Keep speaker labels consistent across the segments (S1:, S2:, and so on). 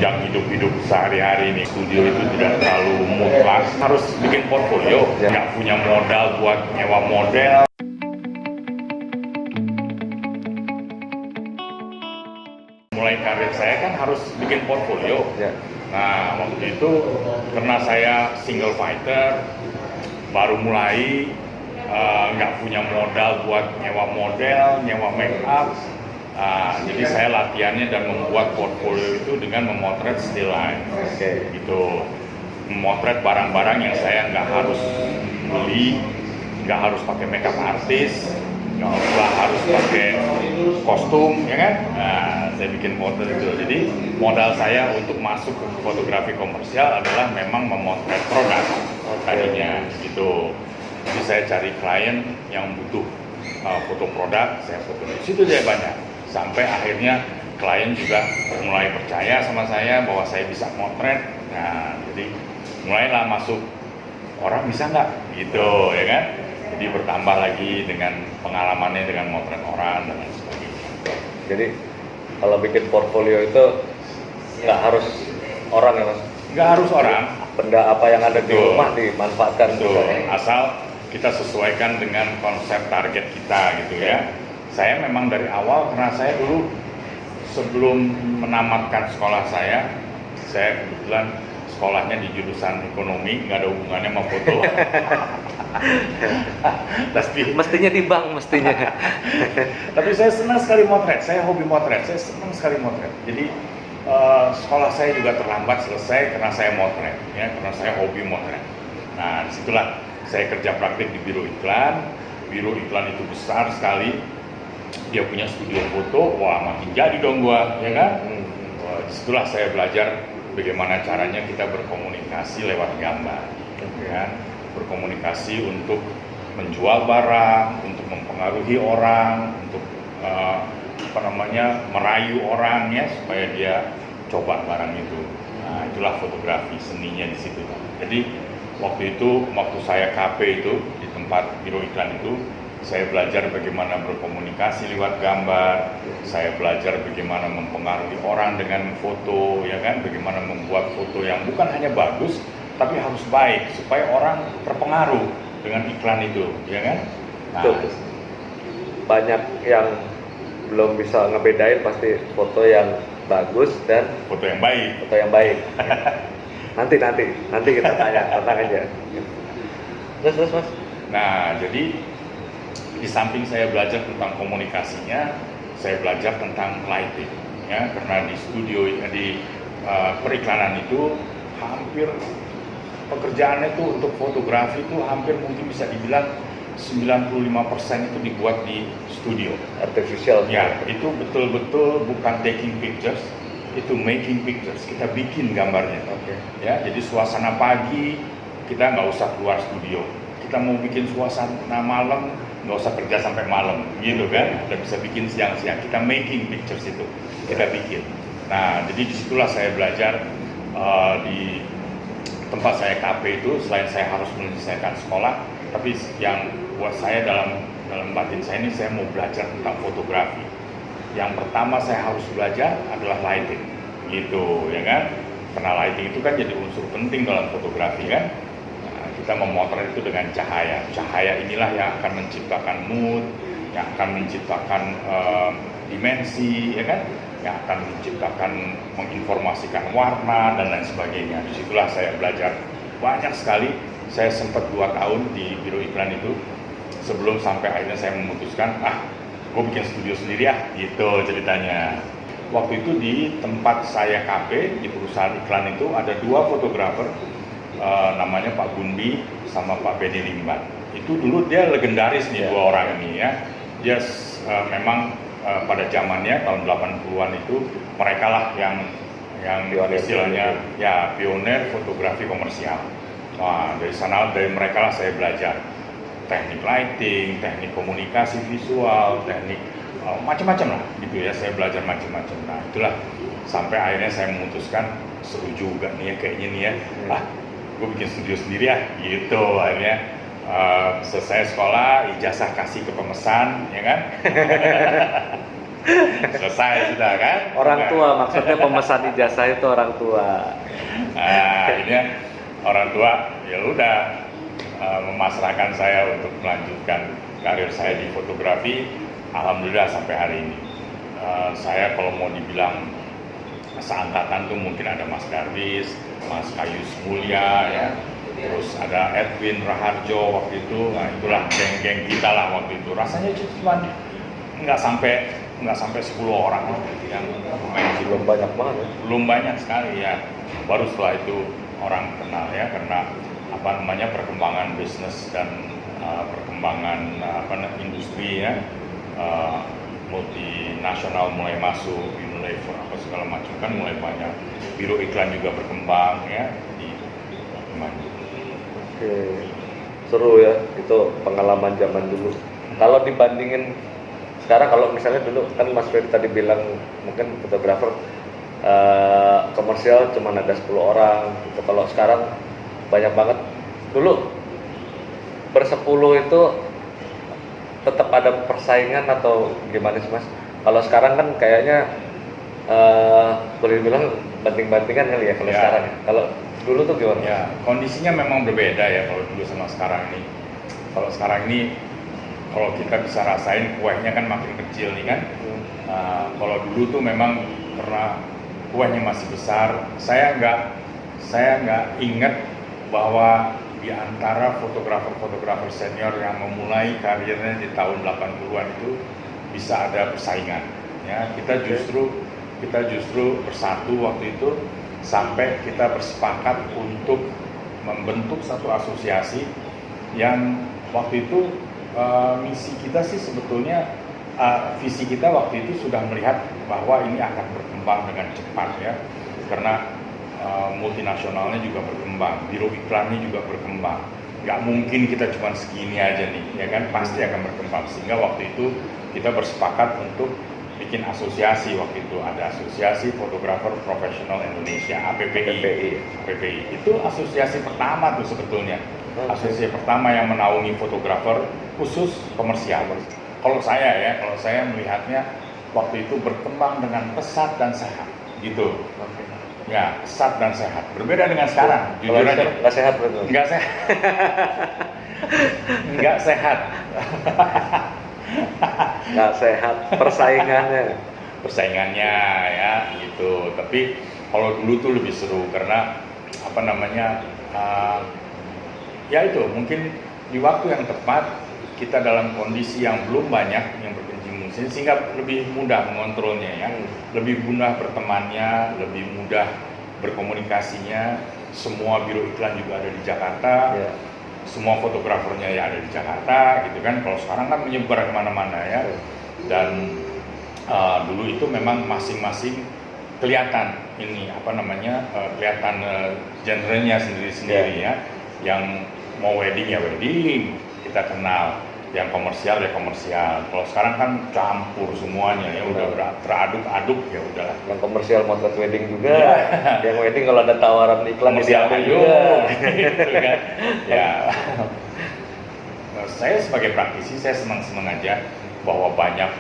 S1: tunjang hidup-hidup sehari-hari ini. Studio itu tidak terlalu mutlak, harus bikin portfolio, nggak punya modal buat nyewa model. Mulai karir saya kan harus bikin portfolio. Nah, waktu itu karena saya single fighter, baru mulai nggak punya modal buat nyewa model, nyewa make up. Jadi saya latihannya dan membuat portfolio itu dengan memotret still life, gitu. Memotret barang-barang yang saya nggak harus beli, nggak harus pakai makeup artis, nggak harus pakai kostum, ya kan? Nah, saya bikin potret itu. Jadi modal saya untuk masuk ke fotografi komersial adalah memang memotret produk tadinya, gitu. Jadi saya cari klien yang butuh foto produk, saya foto di situ dia banyak. Sampai akhirnya klien juga mulai percaya sama saya bahwa saya bisa motret. Nah, jadi mulailah masuk, orang bisa nggak gitu, ya kan? Jadi bertambah lagi dengan pengalamannya dengan motret orang dan lain sebagainya.
S2: Jadi kalau bikin portfolio itu nggak harus orang ya Mas?
S1: Nggak harus orang.
S2: Benda apa yang ada di rumah dimanfaatkan.
S1: Asal kita sesuaikan dengan konsep target kita gitu ya. Saya memang dari awal, karena saya dulu sebelum menamatkan sekolah saya kebetulan sekolahnya di jurusan ekonomi, nggak ada hubungannya sama foto.
S2: Mestinya di bank, mestinya.
S1: Tapi saya senang sekali motret, saya hobi motret, saya senang sekali motret. Jadi sekolah saya juga terlambat selesai karena saya motret, ya, karena saya hobi motret. Nah, disitulah saya kerja praktik di biro iklan. Biro iklan itu besar sekali. Dia punya studio foto, wah makin jadi dong gua, ya kan? Disitulah saya belajar bagaimana caranya kita berkomunikasi lewat gambar, ya kan? Berkomunikasi untuk menjual barang, untuk mempengaruhi orang, untuk merayu orang ya supaya dia coba barang itu. Nah, itulah fotografi, seninya di situ. Jadi waktu saya KP itu di tempat biro iklan itu, saya belajar bagaimana berkomunikasi lewat gambar, saya belajar bagaimana mempengaruhi orang dengan foto, ya kan? Bagaimana membuat foto yang bukan hanya bagus, tapi harus baik supaya orang terpengaruh dengan iklan itu, ya kan? Nah,
S2: banyak yang belum bisa ngebedain pasti foto yang bagus dan
S1: foto yang baik.
S2: Foto yang baik. nanti kita tanya aja. Terus Mas.
S1: Nah, jadi di samping saya belajar tentang komunikasinya, saya belajar tentang lighting, ya, karena di studio di periklanan itu hampir pekerjaannya itu untuk fotografi itu hampir mungkin bisa dibilang 95% itu dibuat di studio.
S2: Artificial.
S1: Ya, itu betul-betul bukan taking pictures, itu making pictures. Kita bikin gambarnya. Ya, jadi suasana pagi kita nggak usah keluar studio. Kita mau bikin suasana malam, nggak usah kerja sampai malam, gitu kan? Kita bisa bikin siang-siang. Kita making pictures itu, kita bikin. Nah, jadi disitulah saya belajar di tempat saya KP itu. Selain saya harus menyelesaikan sekolah, tapi yang buat saya dalam batin saya ini, saya mau belajar tentang fotografi. Yang pertama saya harus belajar adalah lighting, gitu, ya kan? Karena lighting itu kan jadi unsur penting dalam fotografi kan. Kita memotret itu dengan cahaya. Cahaya inilah yang akan menciptakan mood, yang akan menciptakan dimensi, ya kan? Yang akan menciptakan, menginformasikan warna dan lain sebagainya. Disitulah saya belajar banyak sekali. Saya sempat 2 tahun di biro iklan itu sebelum sampai akhirnya saya memutuskan, gue bikin studio sendiri ya, gitu ceritanya. Waktu itu di tempat saya KP di perusahaan iklan itu ada 2 fotografer. Namanya Pak Gundi sama Pak Benny Limban. Itu dulu dia legendaris nih, 2 orang ini ya. Dia memang pada zamannya tahun 80-an itu mereka lah yang istilahnya ya pionir fotografi komersial. Nah, dari mereka lah saya belajar teknik lighting, teknik komunikasi visual, teknik macam-macam lah gitu ya. Saya belajar macam-macam. Nah, itulah sampai akhirnya saya memutuskan seru juga nih ya kayaknya nih ya. Gue bikin studio sendiri ya, gitu. Akhirnya selesai sekolah, ijazah kasih ke pemesan, ya kan? Selesai sudah kan?
S2: Orang
S1: Nah,
S2: tua, maksudnya pemesan ijazah itu orang tua.
S1: Nah, akhirnya orang tua ya udah memasrahkan saya untuk melanjutkan karir saya di fotografi. Alhamdulillah sampai hari ini. Saya kalau mau dibilang seangkatan tuh mungkin ada Mas Darwis, Mas Kayus Mulya ya, terus ada Edwin Raharjo waktu itu. Nah itulah geng-geng kita lah waktu itu. Rasanya cuma nggak sampai 10 orang loh yang main di
S2: Belum banyak banget ya.
S1: belum banyak sekali ya. Baru setelah itu orang kenal ya, karena apa namanya perkembangan bisnis dan perkembangan industri ya, multinasional mulai masuk, Unilever apa segala macam kan mulai banyak, biro iklan juga berkembang ya di maju.
S2: Oke, seru ya itu pengalaman zaman dulu. Kalau dibandingin sekarang, kalau misalnya dulu kan Mas Ferry tadi bilang mungkin fotografer komersial cuma ada 10 orang gitu. Kalau sekarang banyak banget. Dulu bersepuluh itu tetap ada persaingan atau gimana sih Mas? Kalau sekarang kan kayaknya boleh dibilang banting-bantingan kali ya kalau
S1: Ya.
S2: sekarang. Kalau dulu tuh gimana?
S1: Ya, kondisinya memang berbeda ya kalau dulu sama sekarang ini. Kalau sekarang ini, kalau kita bisa rasain kuehnya kan makin kecil nih kan. Kalau dulu tuh memang karena kuehnya masih besar, saya nggak ingat bahwa di antara fotografer-fotografer senior yang memulai karirnya di tahun 80-an itu bisa ada persaingan. Ya, kita justru bersatu waktu itu sampai kita bersepakat untuk membentuk satu asosiasi yang waktu itu misi kita sih sebetulnya visi kita waktu itu sudah melihat bahwa ini akan berkembang dengan cepat ya, karena multinasionalnya juga berkembang, biro iklannya juga berkembang. Nggak mungkin kita cuma segini aja nih, ya kan, pasti akan berkembang. Sehingga waktu itu kita bersepakat untuk bikin asosiasi. Waktu itu ada Asosiasi Fotografer Profesional Indonesia, APPI. Itu asosiasi pertama tuh sebetulnya. Asosiasi pertama yang menaungi fotografer khusus komersial. Kalau saya melihatnya waktu itu berkembang dengan pesat dan sehat, gitu. Ya, pesat dan sehat. Berbeda dengan sekarang, jujur aja.
S2: Nggak sehat betul.
S1: Nggak sehat. Nggak sehat.
S2: Nggak sehat
S1: Persaingannya ya, gitu. Tapi kalau dulu tuh lebih seru karena apa namanya? Ya itu mungkin di waktu yang tepat kita dalam kondisi yang belum banyak yang berkecimpung sehingga lebih mudah mengontrolnya ya, lebih mudah bertemannya, lebih mudah berkomunikasinya. Semua biro iklan juga ada di Jakarta, semua fotografernya ya ada di Jakarta gitu kan. Kalau sekarang kan menyebar kemana-mana ya, dan dulu itu memang masing-masing kelihatan ini apa namanya, kelihatan genrenya sendiri-sendiri ya. Yang mau wedding ya wedding kita kenal, yang komersial ya komersial. Kalau sekarang kan campur semuanya ya, udah teraduk-aduk ya udahlah.
S2: Yang komersial motret wedding juga, yang wedding kalau ada tawaran iklan
S1: Komersial
S2: diambil
S1: ayo,
S2: juga.
S1: gitu kan. Ya, saya sebagai praktisi saya senang-senang aja bahwa banyak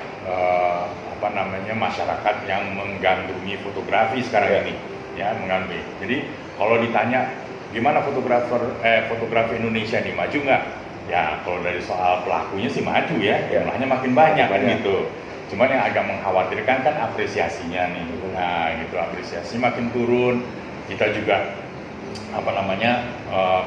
S1: apa namanya masyarakat yang menggandrungi fotografi sekarang ini ya, mengambil. Jadi kalau ditanya gimana fotografi Indonesia nih, maju nggak? Ya kalau dari soal pelakunya sih maju ya, jumlahnya makin banyak kan gitu. Cuman yang agak mengkhawatirkan kan apresiasinya nih. Nah gitu, apresiasi makin turun. Kita juga apa namanya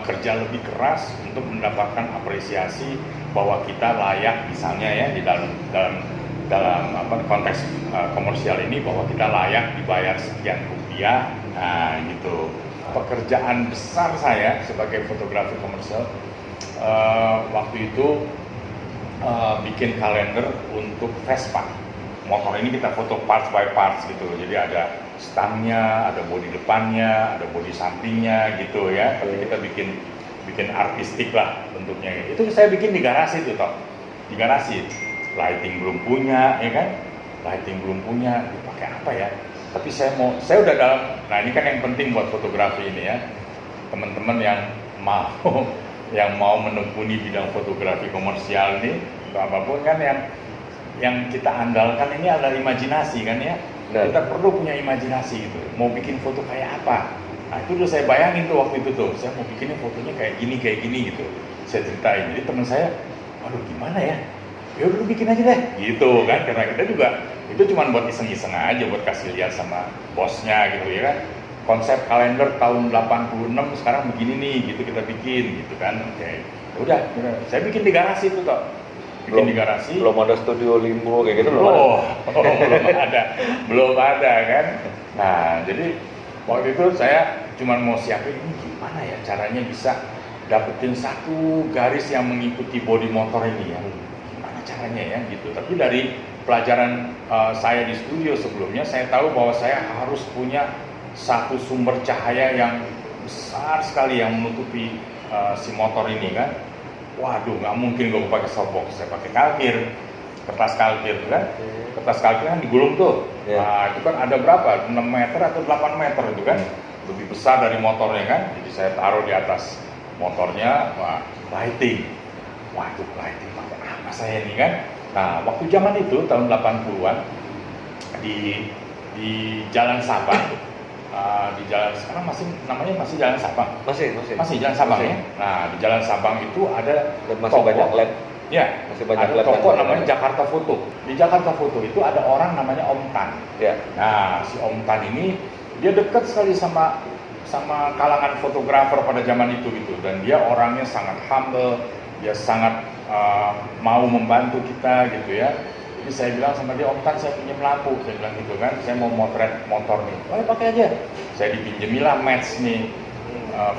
S1: kerja lebih keras untuk mendapatkan apresiasi bahwa kita layak, misalnya ya di dalam apa konteks komersial ini, bahwa kita layak dibayar sekian rupiah. Nah gitu. Pekerjaan besar saya sebagai fotografer komersial waktu itu bikin kalender untuk Vespa. Motor ini kita foto parts by parts gitu. Jadi ada stangnya, ada bodi depannya, ada bodi sampingnya gitu ya. Tapi kita bikin artistik lah bentuknya. Itu saya bikin di garasi tuh toh. Di garasi. Lighting belum punya, ya kan? Lighting belum punya. Dipakai apa ya? Tapi saya udah dalam. Nah ini kan yang penting buat fotografi ini ya. Teman-teman yang mau menekuni bidang fotografi komersial ini atau apapun kan, yang yang kita andalkan ini adalah imajinasi kan ya.
S2: Benar.
S1: Kita perlu punya imajinasi gitu. Mau bikin foto kayak apa? Nah itu udah saya bayangin tuh waktu itu tuh. Saya mau bikinnya fotonya kayak gini gitu. Saya ceritain. Jadi teman saya, waduh gimana ya? Ya udah lu bikin aja deh. Gitu kan. Karena kita juga itu cuma buat iseng-iseng aja, buat kasih lihat sama bosnya gitu ya kan. Konsep kalender tahun 86 sekarang begini nih, gitu kita bikin gitu kan. Oke. Ya udah. Saya bikin di garasi tuh toh. Bikin di garasi.
S2: Belum ada studio limbo kayak gitu belum ada.
S1: Belum ada kan. Nah, jadi waktu itu saya cuma mau siapin ini gimana ya caranya bisa dapetin satu garis yang mengikuti bodi motor ini ya. Gimana caranya ya gitu. Tapi dari pelajaran saya di studio sebelumnya, saya tahu bahwa saya harus punya satu sumber cahaya yang besar sekali yang menutupi si motor ini kan. Waduh, nggak mungkin gue pakai softbox, saya pakai kalkir, kertas kalkir kan. Kertas kalkir kan digulung tuh. Nah, itu kan ada berapa? 6 meter atau 8 meter itu kan. Lebih besar dari motornya kan. Jadi saya taruh di atas motornya, lighting. Waduh, lighting pakai apa saya ini kan? Nah, waktu zaman itu tahun 80-an di Jalan Sabang, di jalan sekarang namanya masih Jalan Sabang. Masih Jalan Sabang ya. Nah, di Jalan Sabang itu ada
S2: masih banyak LED.
S1: Ya,
S2: masih banyak
S1: ada toko namanya Jakarta Foto. Di Jakarta Foto itu ada orang namanya Om Tan.
S2: Ya.
S1: Nah, si Om Tan ini dia dekat sekali sama kalangan fotografer pada zaman itu gitu, dan dia orangnya sangat humble, dia sangat mau membantu kita gitu ya. Jadi saya bilang sama dia, Om Tan saya pinjam lampu, saya bilang gitu kan, saya mau motret motor nih. Oh ya pakai aja. Saya dipinjemilah match nih,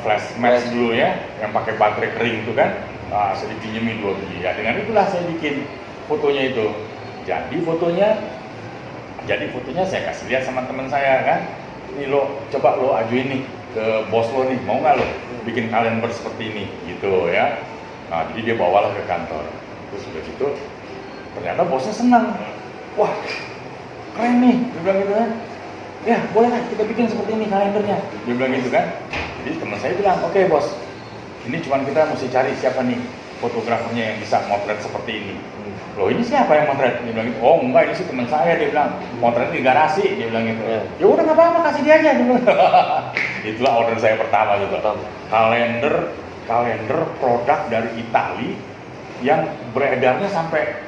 S1: flash match dulu ya, yang pakai baterai kering itu kan. Saya dipinjemin 2 biji. Ya dengan itulah saya bikin fotonya itu. Jadi fotonya saya kasih lihat sama teman saya kan. Ini coba lo ajuin nih ke bos lo nih, mau nggak lo bikin kalender seperti ini gitu ya. Nah jadi dia bawalah ke kantor. Terus udah gitu ternyata bosnya senang. Wah keren nih, dia bilang gitu kan. Ya boleh lah kita bikin seperti ini kalendernya, dia bilang gitu kan. Jadi teman saya bilang, oke bos, ini cuma kita mesti cari siapa nih fotografernya yang bisa motret seperti ini. Loh ini siapa yang motret? Dia bilang gitu. Oh enggak, ini sih teman saya, dia bilang motret di garasi, dia bilang gitu. Ya udah nggak apa-apa, kasih dia aja. Dia bilang. Itulah order saya pertama gitu. Kalender produk dari Itali yang beredarnya sampai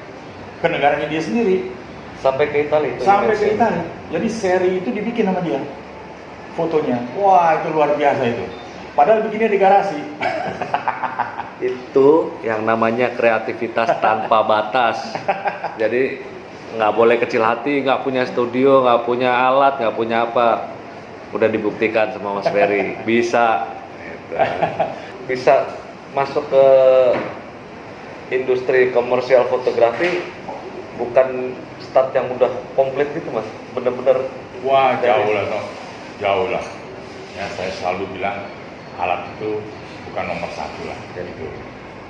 S1: ke negaranya dia sendiri.
S2: Sampai ke Italia.
S1: Sampai ke Italia. Jadi seri itu dibikin sama dia. Fotonya. Wah, itu luar biasa itu. Padahal bikinnya di garasi.
S2: Itu yang namanya kreativitas tanpa batas. Jadi nggak boleh kecil hati, nggak punya studio, nggak punya alat, nggak punya apa. Udah dibuktikan sama Mas Ferry. Bisa. Bisa masuk ke industri komersial fotografi, bukan start yang udah komplit gitu Mas. Bener-bener.
S1: Wah, jauh lah toh. Jauh lah. Ya, saya selalu bilang alat itu bukan nomor satu lah. Jadi itu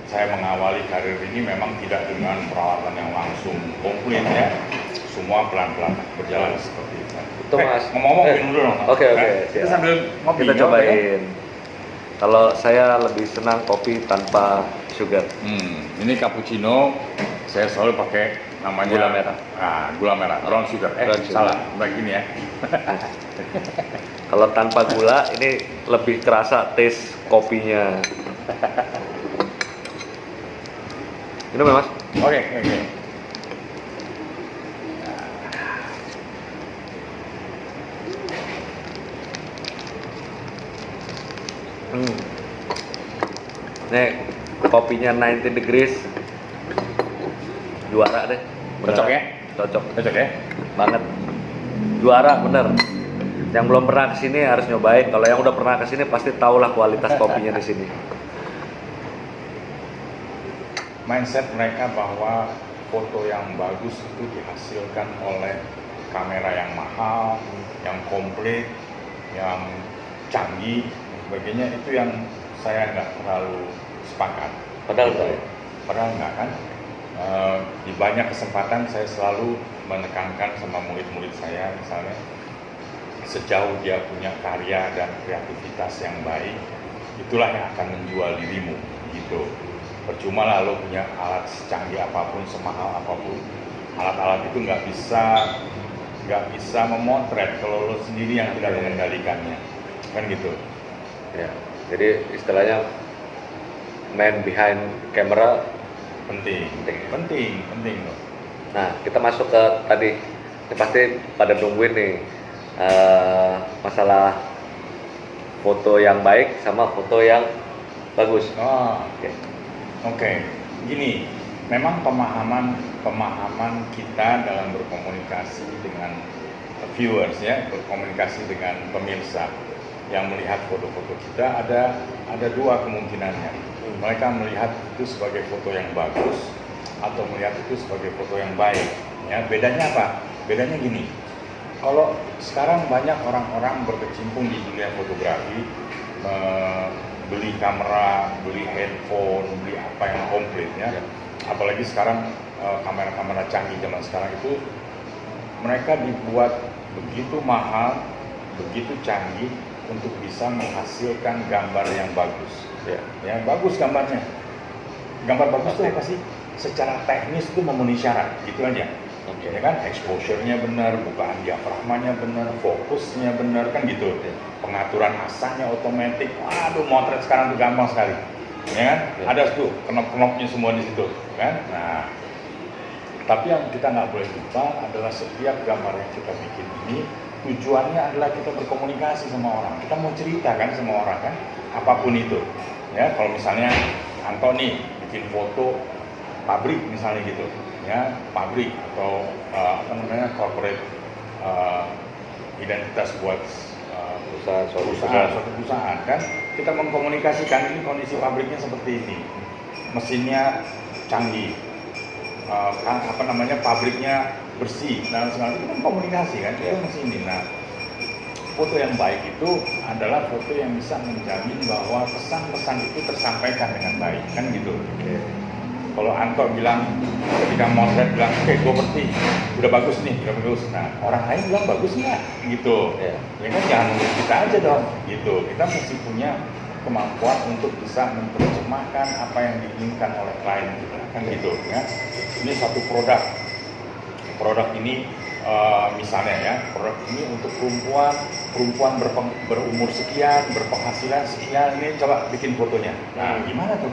S1: saya mengawali karir ini memang tidak dengan peralatan yang langsung komplit ya. Semua pelan-pelan berjalan seperti itu.
S2: Itu Mas.
S1: Ngomong-ngomong minum dulu dong.
S2: Oke.
S1: Kita sambil ngopi.
S2: Kita cobain. Kalau saya lebih senang kopi tanpa sugar.
S1: Ini cappuccino saya selalu pakai namanya
S2: gula merah.
S1: Gula merah, brown sugar.
S2: Brown sugar.
S1: Salah, begini ya.
S2: Kalau tanpa gula ini lebih kerasa taste kopinya. Minum ya Mas?
S1: Oke.
S2: Nih kopinya 90 degrees, juara deh. Bener.
S1: Cocok ya?
S2: Cocok
S1: ya?
S2: Banget. Juara bener. Yang belum pernah kesini harus nyobain. Kalau yang udah pernah kesini pasti tahulah kualitas kopinya di sini.
S1: Mindset mereka bahwa foto yang bagus itu dihasilkan oleh kamera yang mahal, yang komplit, yang canggih, dan sebagainya, itu yang saya nggak terlalu sepakat. Padahal nggak kan. Di banyak kesempatan saya selalu menekankan sama murid-murid saya, misalnya sejauh dia punya karya dan kreativitas yang baik, itulah yang akan menjual dirimu gitu. Percuma lah lo punya alat secanggih apapun, semahal apapun, Alat-alat itu nggak bisa memotret kalau lo sendiri yang tidak mengendalikannya, kan gitu.
S2: Ya, jadi istilahnya man behind camera
S1: Penting loh.
S2: Nah, kita masuk ke tadi, ini pasti pada nungguin nih masalah foto yang baik sama foto yang bagus.
S1: Oke. Gini, memang pemahaman kita dalam berkomunikasi dengan viewers ya, berkomunikasi dengan pemirsa yang melihat foto-foto kita ada dua kemungkinannya. Mereka melihat itu sebagai foto yang bagus atau melihat itu sebagai foto yang baik. Ya, bedanya apa? Bedanya gini. Kalau sekarang banyak orang-orang berkecimpung di dunia fotografi, beli kamera, beli handphone, beli apa yang komplit ya. Apalagi sekarang kamera-kamera canggih zaman sekarang itu mereka dibuat begitu mahal, begitu canggih untuk bisa menghasilkan gambar yang bagus. Ya, bagus gambarnya. Gambar bagus itu apa sih? Secara teknis itu memenuhi syarat, gitu aja. Ya kan, exposure-nya benar, bukaan diafragmanya benar, fokusnya benar, kan gitu. Pengaturan asanya otomatis. Waduh, motret sekarang tuh gampang sekali. Ya kan? Ada tuh knop-knopnya semua di situ, kan? Nah, tapi yang kita nggak boleh lupa adalah setiap gambar yang kita bikin ini tujuannya adalah kita berkomunikasi sama orang. Kita mau cerita kan sama orang kan, apapun itu. Ya, kalau misalnya Anto nih bikin foto pabrik misalnya gitu, ya pabrik atau corporate identitas buat suatu perusahaan kan, kita mengkomunikasikan ini kondisi pabriknya seperti ini, mesinnya canggih, pabriknya bersih dan segala itu kan komunikasi kan, itu mesin. Nah, foto yang baik itu adalah foto yang bisa menjamin bahwa pesan-pesan itu tersampaikan dengan baik, kan gitu. Kalau Anto bilang ketika motret bilang, oke, gue ngerti, udah bagus nih, udah bagus. Nah, orang lain bilang bagus nggak, gitu. Ya kan jangan menurut kita aja dong, gitu. Kita mesti punya kemampuan untuk bisa menerjemahkan apa yang diinginkan oleh klien kita, kan gitu. Ya, ini satu produk ini. Misalnya ya, produk ini untuk perempuan berumur sekian, berpenghasilan sekian, ini coba bikin fotonya. Nah, gimana tuh?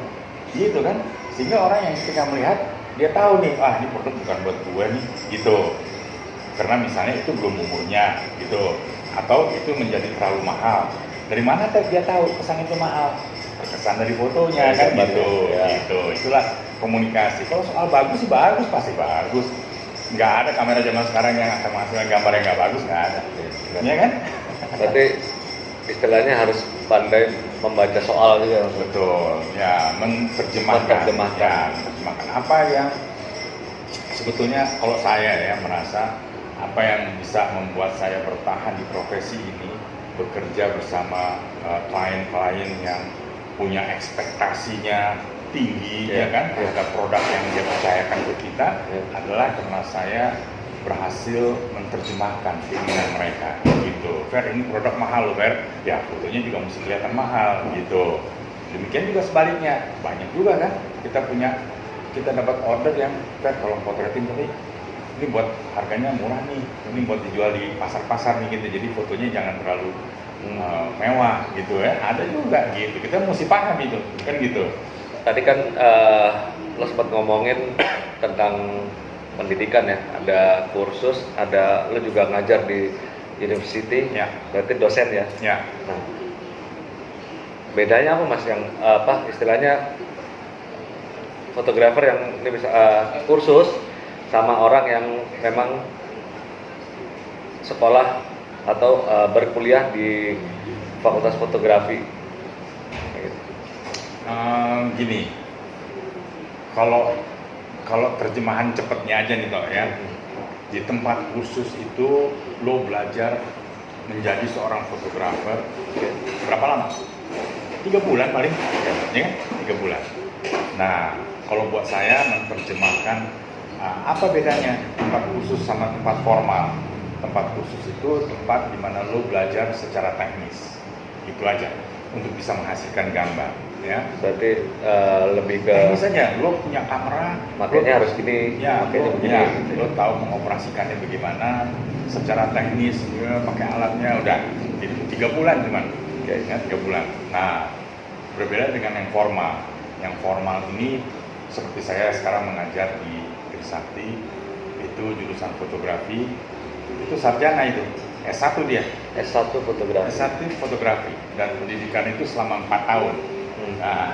S1: Gitu kan? Sehingga orang yang ketika melihat, dia tahu nih, ini produk bukan buat gue nih, gitu. Karena misalnya itu belum umurnya, gitu. Atau itu menjadi terlalu mahal. Dari mana dia tahu pesan itu mahal? Terkesan dari fotonya, kan gitu. Gitu. Itulah komunikasi. Kalau soal bagus sih bagus, pasti bagus. Nggak ada kamera zaman sekarang yang akan menghasilkan gambar yang nggak bagus, nggak ada. Ya kan?
S2: Berarti istilahnya harus pandai membaca soal juga.
S1: Betul, ya menerjemahkan apa yang sebetulnya kalau saya ya merasa apa yang bisa membuat saya bertahan di profesi ini, bekerja bersama klien-klien yang punya ekspektasinya tinggi ya kan terhadap produk yang dia percayakan ke kita adalah karena saya berhasil menerjemahkan keinginan mereka gitu. Fer, ini produk mahal loh Fer, ya fotonya juga mesti kelihatan mahal gitu. Demikian juga sebaliknya, banyak juga kan kita dapat order yang Fer tolong potretin tadi, ini buat harganya murah nih, ini buat dijual di pasar-pasar nih gitu, jadi fotonya jangan terlalu mewah gitu ya. Ada juga gitu, kita mesti paham itu kan gitu.
S2: Tadi kan lo sempat ngomongin tentang pendidikan ya, ada kursus, lo juga ngajar di university,
S1: ya.
S2: Berarti dosen ya.
S1: Ya.
S2: Nah, bedanya apa mas yang istilahnya fotografer yang ini bisa kursus sama orang yang memang sekolah atau berkuliah di fakultas fotografi?
S1: Gini, kalau terjemahan cepatnya aja nih toh ya, di tempat kursus itu lo belajar menjadi seorang fotografer berapa lama? 3 bulan paling, ya kan? 3 bulan. Nah, kalau buat saya menerjemahkan apa bedanya tempat kursus sama tempat formal? Tempat kursus itu tempat di mana lo belajar secara teknis, itu aja untuk bisa menghasilkan gambar. ya.
S2: Berarti lebih ke
S1: Teknis saja, lo punya kamera,
S2: makanya harus gini,
S1: ya,
S2: makanya
S1: lo,
S2: begini.
S1: ya,
S2: Gitu.
S1: lo tahu mengoperasikannya bagaimana, secara teknis, ya, pakai alatnya udah, itu 3 bulan cuman, ya 3 bulan. Nah, berbeda dengan yang formal. Yang formal ini seperti saya sekarang mengajar di Trisakti, itu jurusan fotografi, itu sarjana itu, S1 dia.
S2: S1 fotografi.
S1: S1 fotografi dan pendidikan itu selama 4 tahun. Nah,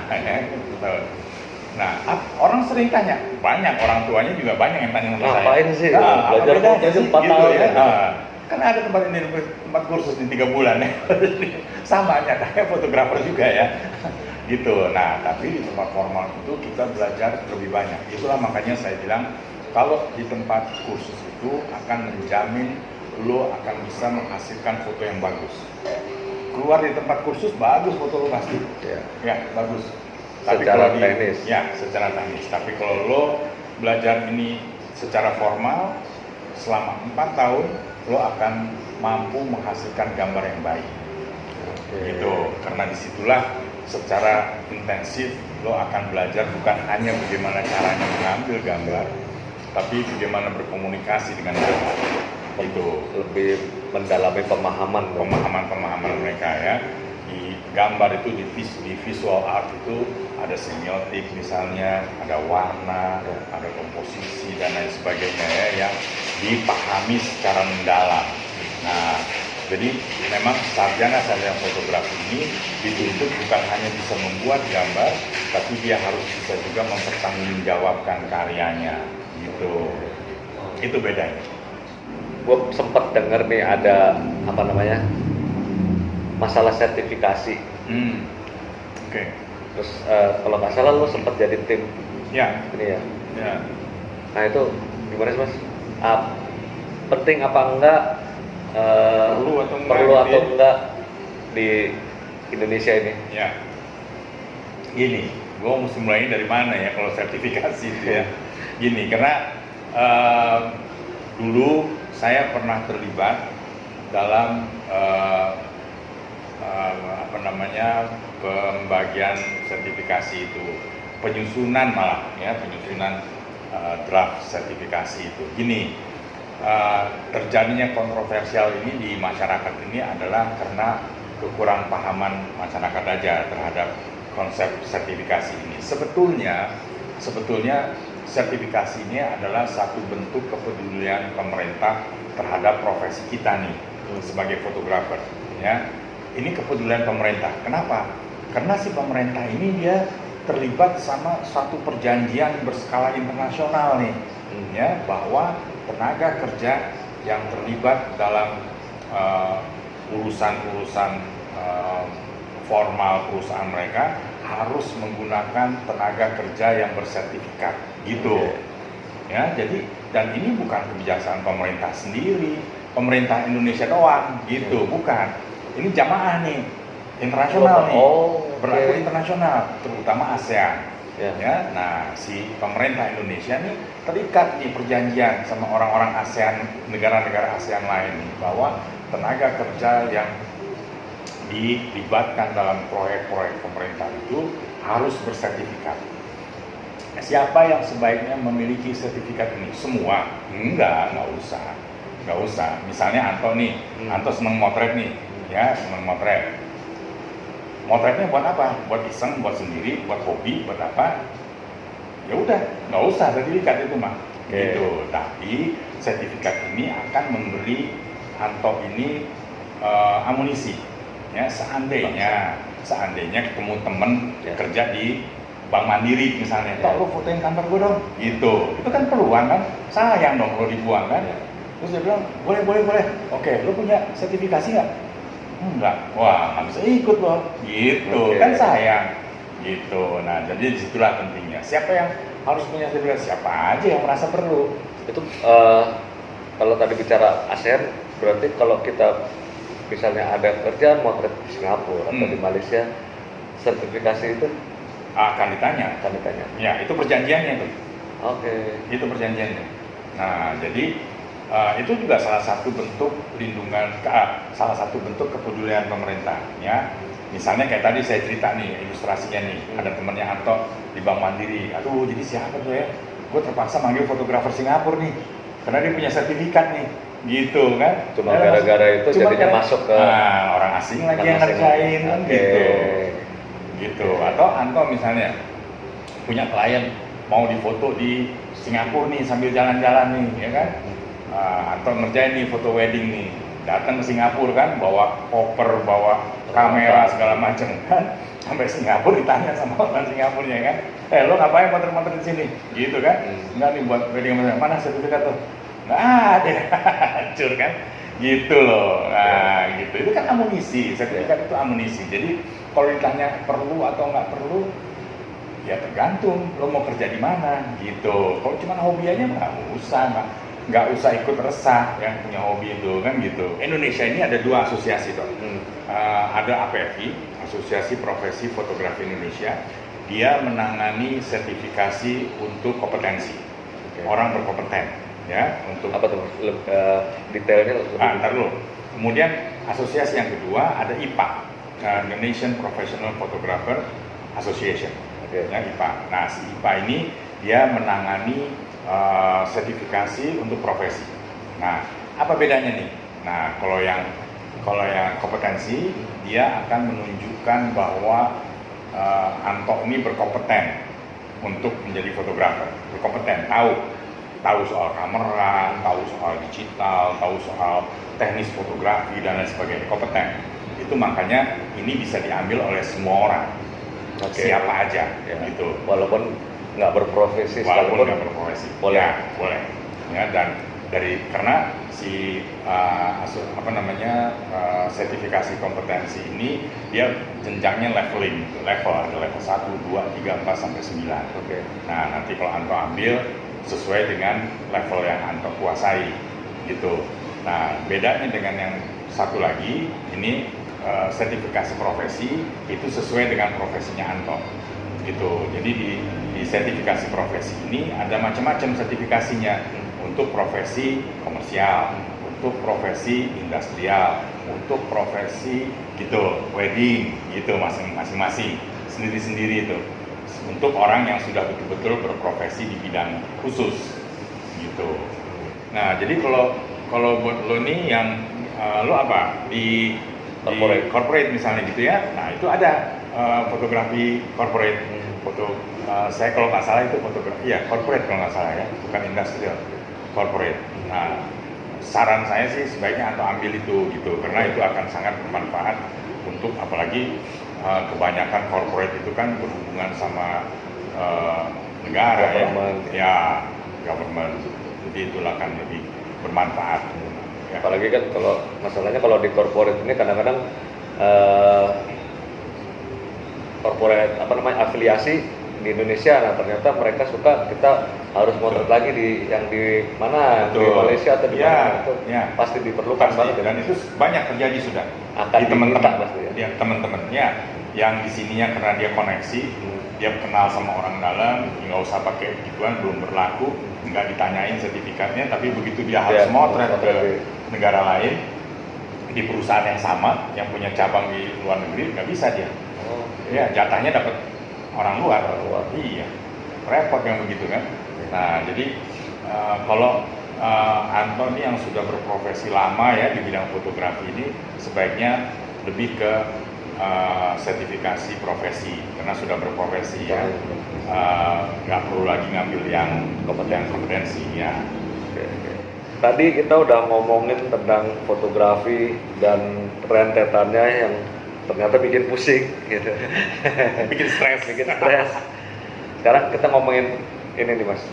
S1: nah, orang sering tanya, banyak orang tuanya juga banyak yang tanya sama saya.
S2: Ngapain sih?
S1: Nah,
S2: Belajar
S1: bedanya
S2: foto aja
S1: sih?
S2: 4
S1: Gitu
S2: tahun
S1: ya.
S2: ya.
S1: Nah, kan ada tempat kursus di 3 bulan ya. Sama aja kayak fotografer juga ya. Gitu. Nah, tapi di tempat formal itu kita belajar lebih banyak. Itulah makanya saya bilang kalau di tempat kursus itu akan menjamin lo akan bisa menghasilkan foto yang bagus. Keluar di tempat kursus bagus foto lo pasti, ya bagus. Tapi
S2: Secara
S1: kalau
S2: teknis.
S1: ya secara teknis. Tapi kalau lo belajar ini secara formal selama 4 tahun, lo akan mampu menghasilkan gambar yang baik. Gitu. Karena disitulah secara intensif lo akan belajar bukan hanya bagaimana caranya mengambil gambar, tapi bagaimana berkomunikasi dengan gambar. Itu
S2: Lebih mendalami pemahaman
S1: mereka ya. Di gambar itu di visual art itu ada semiotik misalnya, ada warna, ada komposisi dan lain sebagainya ya yang dipahami secara mendalam. Nah, jadi memang sarjana fotografi ini dituntut bukan hanya bisa membuat gambar, tapi dia harus bisa juga mempertanggungjawabkan karyanya gitu. Itu bedanya.
S2: Gue sempet denger nih ada apa namanya masalah sertifikasi.
S1: Oke.
S2: Terus kalau nggak salah lo sempet jadi tim
S1: Ya.
S2: ini ya.
S1: Ya.
S2: Nah itu gimana sih mas? Penting apa enggak?
S1: Perlu atau enggak?
S2: Perlu
S1: gitu
S2: atau
S1: ya?
S2: enggak di Indonesia ini?
S1: Ya. Gini, gue mesti mulai dari mana ya kalau sertifikasi itu ya. Gini, karena dulu saya pernah terlibat dalam pembagian sertifikasi itu, penyusunan malah ya, penyusunan draft sertifikasi itu. Gini, terjadinya kontroversial ini di masyarakat ini adalah karena kekurang pahaman masyarakat aja terhadap konsep sertifikasi ini. Sebetulnya sertifikasi ini adalah satu bentuk kepedulian pemerintah terhadap profesi kita nih sebagai fotografer ya. Ini kepedulian pemerintah. Kenapa? Karena si pemerintah ini dia terlibat sama satu perjanjian berskala internasional nih ya, bahwa tenaga kerja yang terlibat dalam urusan-urusan formal perusahaan mereka harus menggunakan tenaga kerja yang bersertifikat gitu. Ya, jadi dan ini bukan kebijakan pemerintah sendiri, pemerintah Indonesia doang gitu, bukan. Ini jamaah nih, internasional nih, berlaku internasional, terutama ASEAN. Ya, nah si pemerintah Indonesia nih terikat di perjanjian sama orang-orang ASEAN, negara-negara ASEAN lain nih, bahwa tenaga kerja yang dilibatkan dalam proyek-proyek pemerintah itu harus bersertifikat. Siapa yang sebaiknya memiliki sertifikat ini? Semua? Enggak usah. Misalnya Anto nih, Anto seneng motret nih, ya seneng motret. Motretnya buat apa? Buat iseng, buat sendiri, buat hobi, buat apa? Ya udah, nggak usah sertifikat itu mah. Gitu. Tapi sertifikat ini akan memberi Anto ini amunisi. Ya, seandainya ketemu temen kerja di Bank Mandiri misalnya, "Tok, lo fotoin kantor gue dong," gitu. Itu kan peluang kan, sayang dong lo dibuang kan. Terus dia bilang, boleh. Oke, lo punya sertifikasi nggak? Enggak. Wah, nggak bisa ikut lo, gitu. Kan sayang, gitu. Nah, jadi disitulah pentingnya. Siapa yang harus punya sertifikasi? Siapa aja yang merasa perlu.
S2: Itu kalau tadi bicara ASEAN, berarti kalau kita misalnya ada kerjaan motret di Singapura atau di Malaysia, sertifikasi itu
S1: akan ditanya. Ya, itu perjanjiannya tuh. Itu perjanjiannya. Nah, jadi itu juga salah satu bentuk salah satu bentuk kepedulian pemerintah. Ya, Misalnya kayak tadi saya cerita nih, ilustrasinya nih, ada temennya Anto di Bank Mandiri. Aduh, jadi siapa tuh ya? Gue terpaksa manggil fotografer Singapura nih, karena dia punya sertifikat nih, gitu kan?
S2: Cuma gara-gara itu jadinya masuk ke
S1: orang asing lagi yang ngerjain kan gitu. Atau Anto misalnya punya klien mau difoto di Singapura nih sambil jalan-jalan nih, ya kan? Atau ngerjain nih foto wedding nih, datang ke Singapura kan, bawa koper, bawa kamera segala macam kan, sampai Singapura ditanya sama orang Singapurnya kan, lo ngapain motor-motor di sini, gitu kan? Enggak nih buat wedding, mana sertifikat tuh? Nggak ada, hancur kan? Gitu loh, nah gitu, itu kan amunisi, sertifikat itu amunisi. Jadi kalau ditanya perlu atau nggak perlu, ya tergantung lo mau kerja di mana gitu. Kalau cuma hobi aja nggak usah ikut resah yang punya hobi itu kan gitu. Indonesia ini ada 2 asosiasi dong. Ada APFI, Asosiasi Profesi Fotografi Indonesia. Dia menangani sertifikasi untuk kompetensi, orang berkompeten ya, untuk
S2: apa tuh detailnya.
S1: Ntar dulu. Kemudian asosiasi yang kedua ada IPA, Indonesian Professional Photographer Association. Ya, IPA. Nah, si IPA ini dia menangani sertifikasi untuk profesi. Nah, apa bedanya nih? Nah, kalau yang kompetensi, dia akan menunjukkan bahwa Anto ini berkompeten untuk menjadi fotografer, berkompeten, tahu soal kamera, tahu soal digital, tahu soal teknis fotografi dan lain sebagainya, kompeten. Itu makanya ini bisa diambil oleh semua orang. Siapa aja ya, gitu.
S2: Walaupun nggak berprofesi,
S1: boleh ya. Dan karena si sertifikasi kompetensi ini dia jenjangnya leveling, ada level 1, 2, 3, 4 sampai 9. Nah, nanti kalau Anto ambil sesuai dengan level yang Anto kuasai gitu. Nah, bedanya dengan yang satu lagi, ini sertifikasi profesi itu sesuai dengan profesinya Anto gitu. Jadi di sertifikasi profesi ini ada macam-macam sertifikasinya, untuk profesi komersial, untuk profesi industrial, untuk profesi gitu wedding gitu, masing-masing sendiri-sendiri itu, untuk orang yang sudah betul-betul berprofesi di bidang khusus gitu. Nah, jadi kalau buat lo nih yang lo apa di corporate misalnya gitu ya, nah itu ada fotografi corporate, saya kalau nggak salah itu fotografi ya corporate kalau nggak salah ya, bukan industrial, corporate. Nah, saran saya sih sebaiknya Anto ambil itu gitu, karena itu akan sangat bermanfaat untuk, apalagi kebanyakan corporate itu kan berhubungan sama negara ya, government, jadi itulah kan lebih bermanfaat. Ya.
S2: Apalagi kan masalahnya kalau di corporate ini kadang-kadang corporate afiliasi di Indonesia, nah ternyata mereka suka kita harus motret lagi di mana, di Malaysia atau di mana, itu pasti diperlukan banget.
S1: Dan itu banyak terjadi sudah
S2: akan
S1: di teman-teman
S2: pasti
S1: ya, teman-temannya yang di sininya karena dia koneksi, dia kenal sama orang dalam, nggak usah pakai gituan, belum berlaku, nggak ditanyain sertifikatnya, tapi begitu dia harus motret ke negara lain di perusahaan yang sama yang punya cabang di luar negeri, nggak bisa dia. Ya, jatahnya dapat orang luar. Iya, repot yang begitu kan. Nah, jadi kalau Anto ini yang sudah berprofesi lama ya di bidang fotografi ini, sebaiknya lebih ke sertifikasi profesi, karena sudah berprofesi ya, nggak perlu lagi ngambil yang kompetensi ya.
S2: Tadi kita udah ngomongin tentang fotografi dan rentetannya yang ternyata bikin pusing gitu.
S1: bikin stres.
S2: Sekarang kita ngomongin ini nih Mas,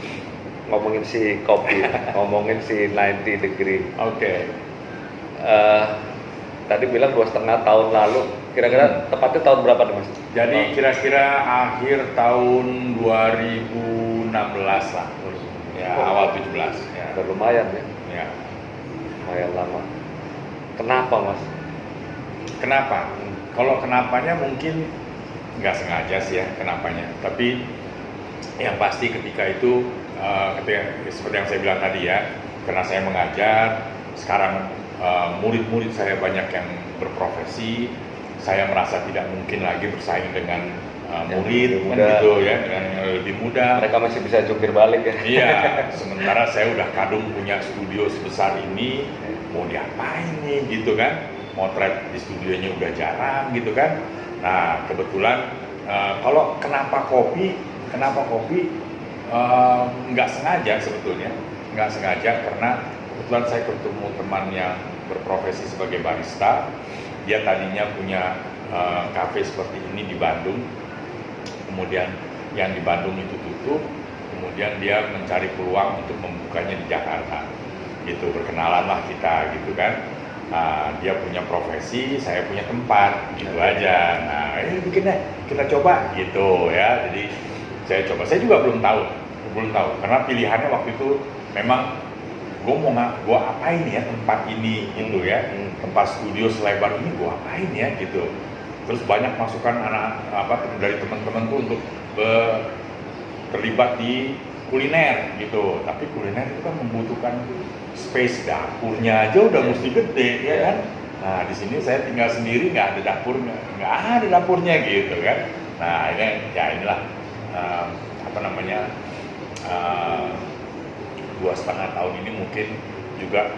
S2: ngomongin si kopi, ngomongin si 90 degree. Tadi bilang 2,5 tahun lalu, kira-kira tepatnya tahun berapa nih Mas?
S1: Jadi kira-kira akhir tahun 2016 lah, ya awal 17 ya.
S2: Udah lumayan ya?
S1: Ya.
S2: Lumayan lama. Kenapa Mas?
S1: Kenapa? Kalau kenapanya mungkin nggak sengaja sih ya kenapanya, tapi yang pasti ketika itu seperti yang saya bilang tadi ya, karena saya mengajar, sekarang murid-murid saya banyak yang berprofesi, saya merasa tidak mungkin lagi bersaing dengan
S2: Yang
S1: murid
S2: lebih
S1: kan
S2: muda.
S1: gitu ya, dengan yang lebih muda.
S2: Mereka masih bisa jungkir balik ya.
S1: Iya, sementara saya udah kadung punya studio sebesar ini, mau diapain nih gitu kan? Motret di studionya udah jarang gitu kan. Nah, kebetulan kalau kenapa kopi nggak sengaja sebetulnya, nggak sengaja karena kebetulan saya ketemu teman yang berprofesi sebagai barista. Dia tadinya punya kafe seperti ini di Bandung, kemudian yang di Bandung itu tutup, kemudian dia mencari peluang untuk membukanya di Jakarta. Gitu, berkenalan lah kita gitu kan. Dia punya profesi, saya punya tempat, gitu aja. Nah, bikin deh, kita coba gitu ya. Jadi saya coba, saya juga belum tahu, karena pilihannya waktu itu memang gue apain ya tempat ini gitu ya, tempat studio selebar ini gue apain ya gitu. Terus banyak masukan dari teman-teman tuh untuk terlibat di kuliner gitu, tapi kuliner itu kan membutuhkan space, dapurnya aja udah mesti gede ya kan. Nah di sini saya tinggal sendiri, nggak ada dapurnya gitu kan. Nah inilah 2,5 tahun ini mungkin juga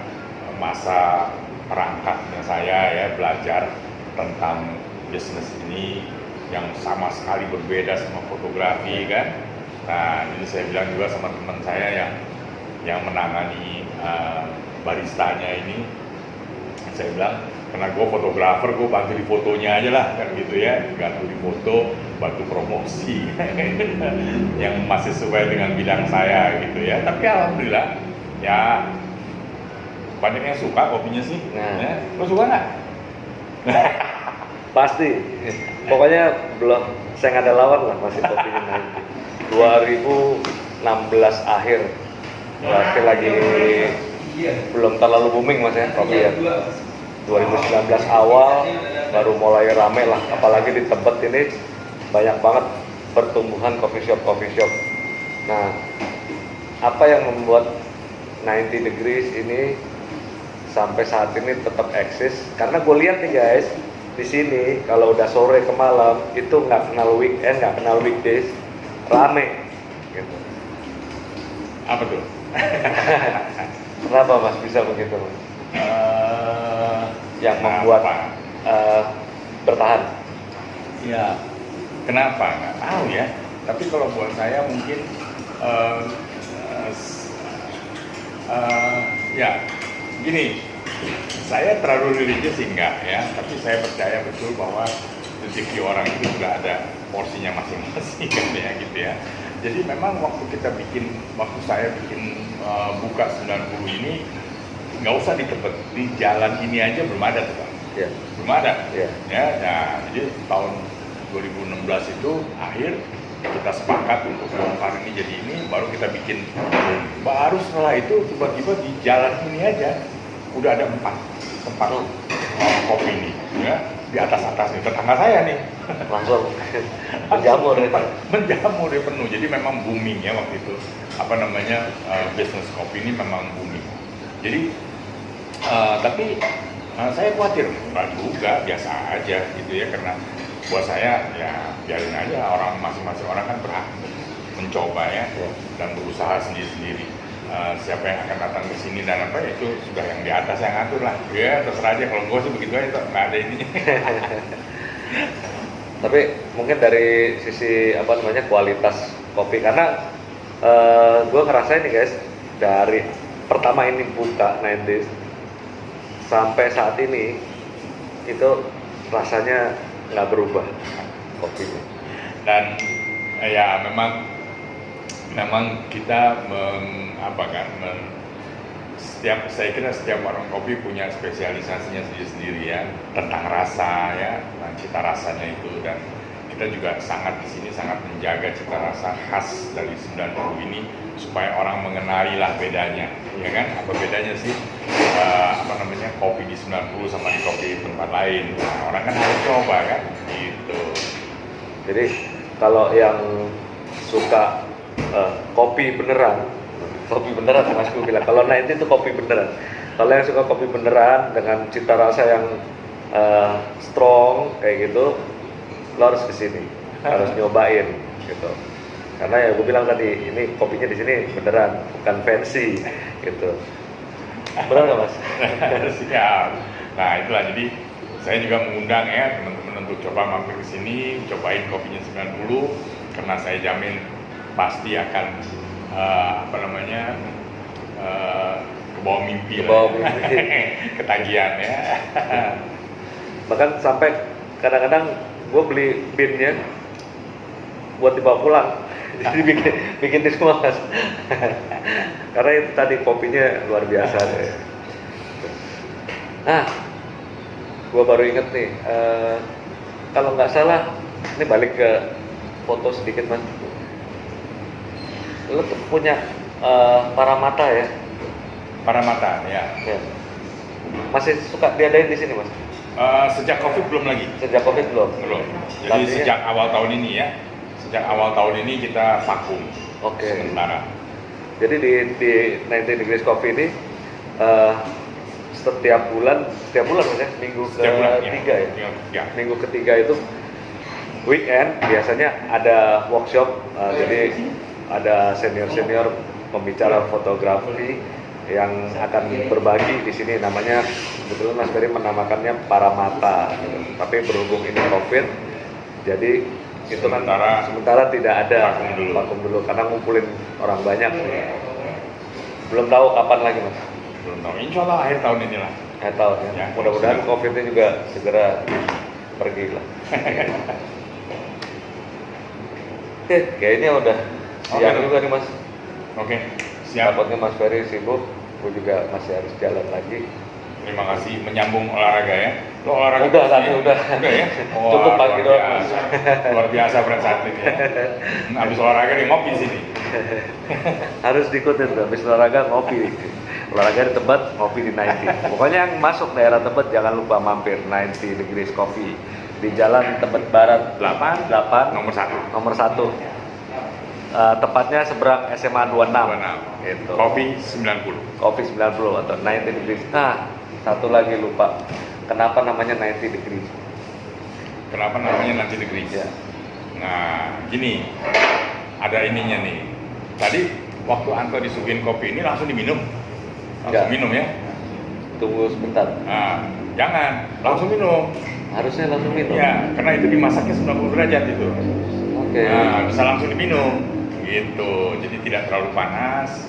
S1: masa perangkatnya saya ya, belajar tentang bisnis ini yang sama sekali berbeda sama fotografi kan. Nah ini saya bilang juga sama teman saya yang menangani baristanya ini, saya bilang karena gue fotografer, gue bantu di fotonya aja lah kan gitu ya, bantu di foto, bantu promosi yang masih sesuai dengan bidang saya gitu ya. Tapi alhamdulillah ya banyak yang suka kopinya sih. Ya. Lo suka nggak?
S2: Pasti. Pokoknya saya nggak ada lawan lah masih kopinya nanti. 2016 akhir berarti lagi belum terlalu booming mas ya kopi ya. 2019 awal baru mulai rame lah, apalagi di Tebet ini banyak banget pertumbuhan coffee shop. Nah, apa yang membuat 90 Degrees ini sampai saat ini tetap eksis? Karena gue lihat nih guys, di sini kalau udah sore ke malam itu nggak kenal weekend, nggak kenal weekdays, rame. Gitu.
S1: Apa tuh?
S2: Kenapa mas bisa begitu mas? Yang membuat bertahan?
S1: Ya, kenapa? Nggak tahu ya. Tapi kalau buat saya mungkin ya gini, saya terlalu religius sih enggak ya. Tapi saya percaya betul bahwa rezeki orang itu juga ada porsinya masing-masing kan ya gitu ya. Jadi memang waktu saya bikin buka 90 ini, nggak usah di Tebet, di jalan ini aja belum ada tuh Pak.
S2: Ya.
S1: Belum ada.
S2: Ya.
S1: Ya, nah, jadi tahun 2016 itu akhir kita sepakat untuk bongkar ini jadi ini, baru kita bikin. Baru setelah itu tiba-tiba di jalan ini aja udah ada 4 tempat kopi ini, ya di atas nih tetangga saya nih.
S2: Langsung menjamur
S1: ya penuh. Jadi memang booming ya waktu itu. Bisnis kopi ini memang booming. Jadi tapi saya khawatir enggak juga, biasa aja gitu ya, karena buat saya ya biarin aja, masing-masing orang kan berhak mencoba ya dan berusaha sendiri-sendiri. Siapa yang akan datang ke sini dan apa ya itu sudah yang di atas yang ngatur lah. Ya terserah aja, kalau gue sih begitu aja, nggak ada ini.
S2: Tapi mungkin dari sisi kualitas kopi, karena gue ngerasain nih guys, dari pertama ini buka 90s sampai saat ini itu rasanya nggak berubah kopinya.
S1: Dan ya memang kita saya kira setiap warung kopi punya spesialisasinya sendiri-sendiri ya, tentang rasa ya, tentang cita rasanya itu, dan kita juga di sini sangat menjaga cita rasa khas dari 90 ini supaya orang mengenali lah bedanya, ya kan? Apa bedanya sih kopi di 90 sama di kopi tempat lain? Nah, orang kan harus coba kan, gitu.
S2: Jadi kalau yang suka kopi beneran mas gue bilang, kalau 90 itu kopi beneran. Kalau yang suka kopi beneran dengan cita rasa yang strong kayak gitu, lo harus kesini, harus nyobain gitu. Karena ya gue bilang tadi, ini kopinya di sini beneran, bukan fancy gitu. Benar nggak mas?
S1: Siap. Nah itulah, jadi saya juga mengundang ya teman-teman untuk coba mampir ke sini, cobain kopinya 90, karena saya jamin pasti akan ke bawah mimpi, ketagihan ya.
S2: Bahkan sampai kadang-kadang gue beli binnya buat dibawa pulang. Jadi bikin di rumah mas. Karena itu tadi kopinya luar biasa deh. Nah, gue baru inget nih, kalau nggak salah, ini balik ke foto sedikit mas. Lo tuh punya Paramata ya?
S1: Paramata ya.
S2: Masih suka diadain di sini mas?
S1: Sejak COVID belum lagi.
S2: Sejak COVID belum?
S1: Belum. Jadi sejak awal tahun ini ya. Sejak awal tahun ini kita vakum.
S2: Oke.
S1: Sementara.
S2: Jadi di 90 Degrees Coffee ini setiap bulan maksudnya minggu ketiga ya. Minggu ketiga itu weekend biasanya ada workshop, jadi ada senior pembicara fotografi yang akan berbagi di sini, namanya kebetulan Mas Ferry menamakannya Paramata. Tapi berhubung ini COVID, jadi itu sementara tidak ada, vakum dulu karena ngumpulin orang banyak. Belum tahu kapan lagi mas?
S1: Belum tahu. Insya Allah akhir tahun inilah.
S2: Akhir tahun ya. Mudah-mudahan COVID-nya juga segera pergi lah. Oke, kayaknya udah siang juga nih mas.
S1: Oke, siap.
S2: Takutnya Mas Ferry sibuk, gue juga masih harus jalan lagi.
S1: Terima kasih, menyambung olahraga ya. Lo olahraga
S2: udah
S1: ya? Oh,
S2: cukup pagi doang.
S1: Luar biasa berat atlet ya. Habis olahraga nih ngopi di sini.
S2: Harus diikutin tuh, habis olahraga ngopi. Olahraga di Tebet, ngopi di 90. Pokoknya yang masuk daerah Tebet jangan lupa mampir 90 Degrees Coffee di Jalan Tebet Barat 8
S1: nomor 1.
S2: Nomor 1. Tepatnya seberang SMA 26. Gitu.
S1: Kopi 90.
S2: Kopi 90 atau 90 Degrees. Nah, satu lagi lupa. Kenapa namanya 90 Degrees?
S1: Kenapa namanya 90 Degrees?
S2: Ya.
S1: Nah, gini. Ada ininya nih. Tadi waktu Anto disuguhin kopi ini langsung diminum. Langsung minum ya.
S2: Tunggu sebentar.
S1: Nah, jangan, langsung minum.
S2: Harusnya langsung minum.
S1: Ya, karena itu dimasaknya 90 derajat itu.
S2: Oke.
S1: Nah, bisa langsung diminum. Gitu. Jadi tidak terlalu panas,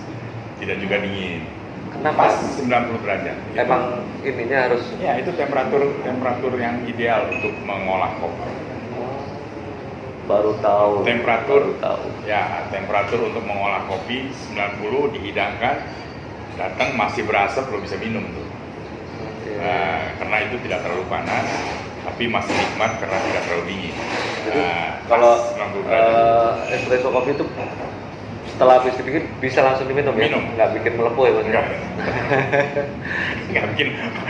S1: tidak juga dingin.
S2: Kenapa?
S1: Pas 90 derajat. Gitu.
S2: Emang ininya harus.
S1: Ya, itu temperatur yang ideal untuk mengolah kopi.
S2: Baru tahu.
S1: Temperatur.
S2: Baru tahu.
S1: Ya, temperatur untuk mengolah kopi 90 dihidangkan, datang masih berasap, belum bisa minum tuh.
S2: Oke.
S1: Nah, karena itu tidak terlalu panas, tapi masih nikmat karena tidak terlalu dingin.
S2: Jadi
S1: Nah,
S2: kalau
S1: 90 derajat.
S2: espresso coffee itu setelah habis dibikin bisa langsung diminum ya?
S1: Minum.
S2: Nggak bikin melepuh ya mas?
S1: Nggak bikin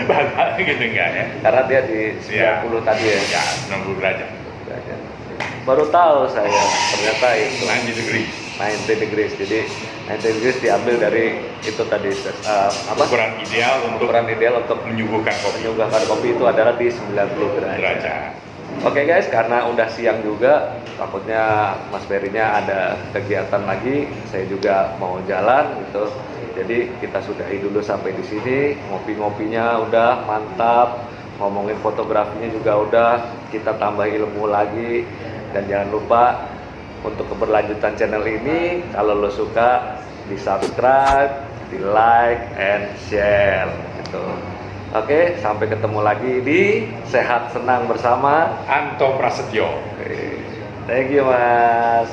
S1: batal gitu enggak ya?
S2: Karena dia di 90 tadi ya?
S1: Ya, 90 derajat.
S2: Baru tahu saya, ternyata itu
S1: 90 degree.
S2: 90 degrees. Jadi 90 degrees diambil dari itu tadi
S1: Ukuran ideal untuk menyuguhkan
S2: kopi itu adalah di 90 derajat. Oke guys, karena udah siang juga, takutnya Mas Ferry-nya ada kegiatan lagi, saya juga mau jalan gitu. Jadi kita sudahi dulu sampai di sini. Ngopi-ngopinya udah mantap, ngomongin fotografinya juga udah, kita tambah ilmu lagi. Dan jangan lupa untuk keberlanjutan channel ini, kalau lo suka di subscribe, di like, and share gitu. Oke, sampai ketemu lagi di Sehat Senang bersama
S1: Anto Prasetyo.
S2: Thank you mas.